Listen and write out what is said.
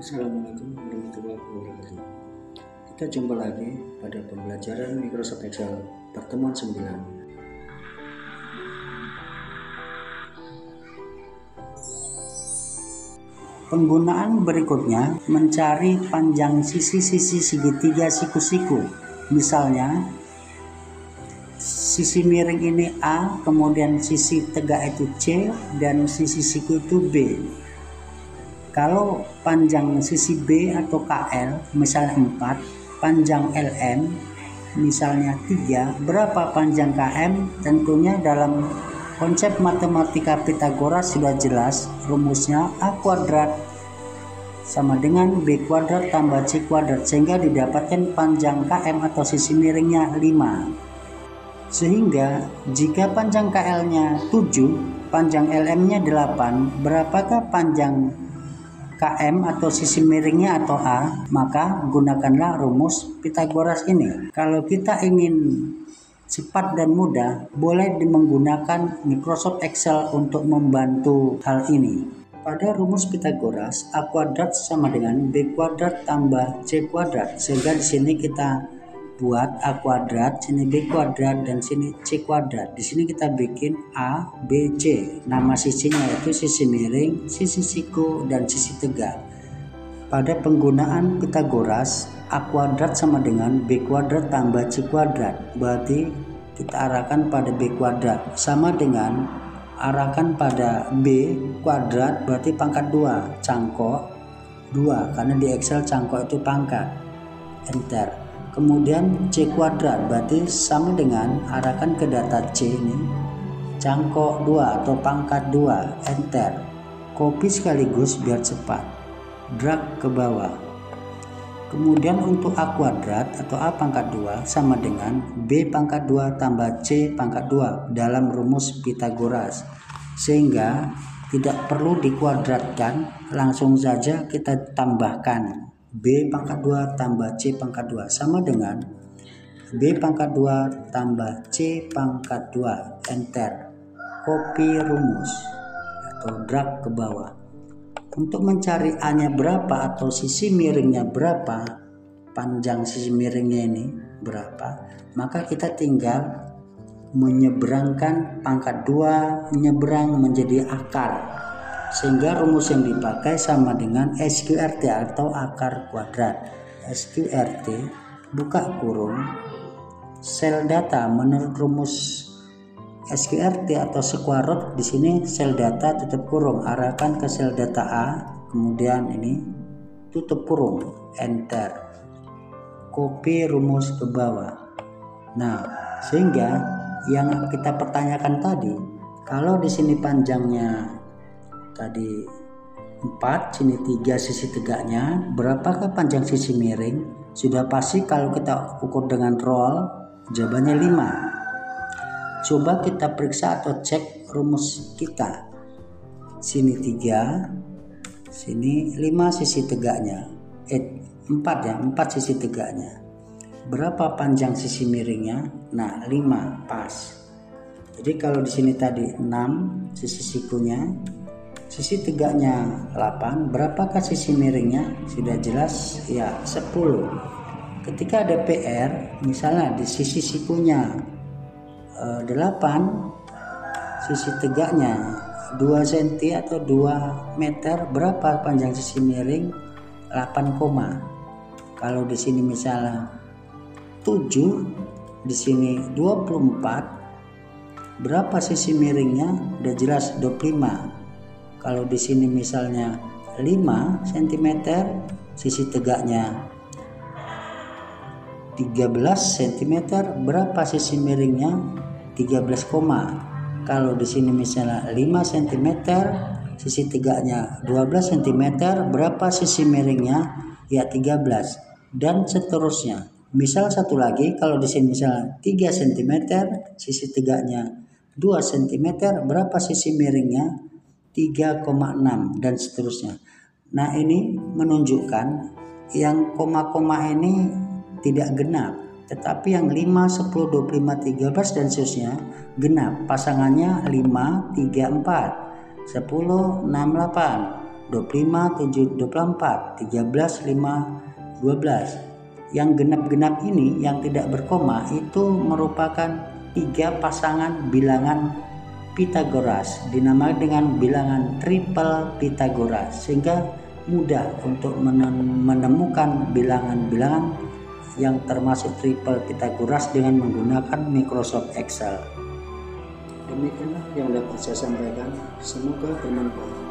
Assalamualaikum warahmatullahi wabarakatuh. Kita jumpa lagi pada pembelajaran Microsoft Excel pertemuan 9. Penggunaan berikutnya mencari panjang sisi-sisi segitiga siku-siku. Misalnya sisi miring ini A, kemudian sisi tegak itu C, dan sisi siku itu B. Kalau panjang sisi B atau KL misalnya 4, panjang LM misalnya 3, berapa panjang KM? Tentunya dalam konsep matematika Pythagoras sudah jelas rumusnya A kuadrat sama dengan B kuadrat tambah C kuadrat, sehingga didapatkan panjang KM atau sisi miringnya 5. Sehingga jika panjang KL-nya 7, panjang LM-nya 8, berapakah panjang KM atau sisi miringnya atau A? Maka gunakanlah rumus Pythagoras ini. Kalau kita ingin cepat dan mudah, boleh menggunakan Microsoft Excel untuk membantu hal ini. Pada rumus Pythagoras, A kuadrat sama dengan B kuadrat tambah C kuadrat, sehingga di sini kita buat A kuadrat, sini B kuadrat, dan sini C kuadrat. Di sini kita bikin A, B, C. Nama sisinya yaitu sisi miring, sisi siku, dan sisi tegak. Pada penggunaan Pythagoras, A kuadrat sama dengan B kuadrat tambah C kuadrat. Berarti kita arahkan pada B kuadrat sama dengan arahkan pada B kuadrat, berarti pangkat 2, cangkok 2, karena di Excel cangkok itu pangkat. Enter. Kemudian C kuadrat berarti sama dengan arahkan ke data C ini, cangkok 2 atau pangkat 2, enter. Copy sekaligus biar cepat, drag ke bawah. Kemudian untuk A kuadrat atau A pangkat 2 sama dengan B pangkat 2 tambah C pangkat 2 dalam rumus Pythagoras, sehingga tidak perlu dikuadratkan, langsung saja kita tambahkan B pangkat 2 tambah C pangkat 2 sama dengan B pangkat 2 tambah C pangkat 2, enter. Copy rumus atau drag ke bawah. Untuk mencari A-nya berapa atau sisi miringnya berapa, panjang sisi miringnya ini berapa, maka kita tinggal menyeberangkan pangkat 2, menyeberang menjadi akar, sehingga rumus yang dipakai sama dengan SQRT atau akar kuadrat. SQRT buka kurung sel data menurut rumus SQRT atau square root. Di sini sel data tutup kurung, arahkan ke sel data A, kemudian ini tutup kurung, enter. Copy rumus ke bawah. Nah, sehingga yang kita pertanyakan tadi, kalau di sini panjangnya tadi 4, sini 3 sisi tegaknya, berapakah panjang sisi miring? Sudah pasti kalau kita ukur dengan roll, jawabannya 5. Coba kita periksa atau cek rumus kita. Sini 3, sini 5 sisi tegaknya. 4 ya, 4 sisi tegaknya. Berapa panjang sisi miringnya? Nah, 5 pas. Jadi kalau di sini tadi 6 sisi sikunya, sisi tegaknya 8, berapakah sisi miringnya? Sudah jelas ya, 10. Ketika ada PR, misalnya di sisi sikunya 8, sisi tegaknya 2 cm atau 2 meter, berapa panjang sisi miring? 8, kalau di sini misalnya 7, di sini 24, berapa sisi miringnya? Udah jelas 25. Kalau di sini misalnya 5 cm, sisi tegaknya 13 cm, berapa sisi miringnya? 13, kalau di sini misalnya 5 cm, sisi tegaknya 12 cm, berapa sisi miringnya? Ya 13, dan seterusnya. Misal satu lagi, kalau di sini misalnya 3 cm, sisi tegaknya 2 cm, berapa sisi miringnya? 3,6, dan seterusnya. Nah, ini menunjukkan yang koma-koma ini tidak genap, tetapi yang 5, 10, 25, 13 dan seterusnya genap. Pasangannya 5, 3, 4, 10, 6, 8, 25, 7, 24, 13, 5, 12. Yang genap-genap ini yang tidak berkoma itu merupakan 3 pasangan bilangan Pitagoras, dinamai dengan bilangan triple Pitagoras, sehingga mudah untuk menemukan bilangan-bilangan yang termasuk triple Pitagoras dengan menggunakan Microsoft Excel. Demikianlah yang dapat saya sampaikan, semoga bermanfaat.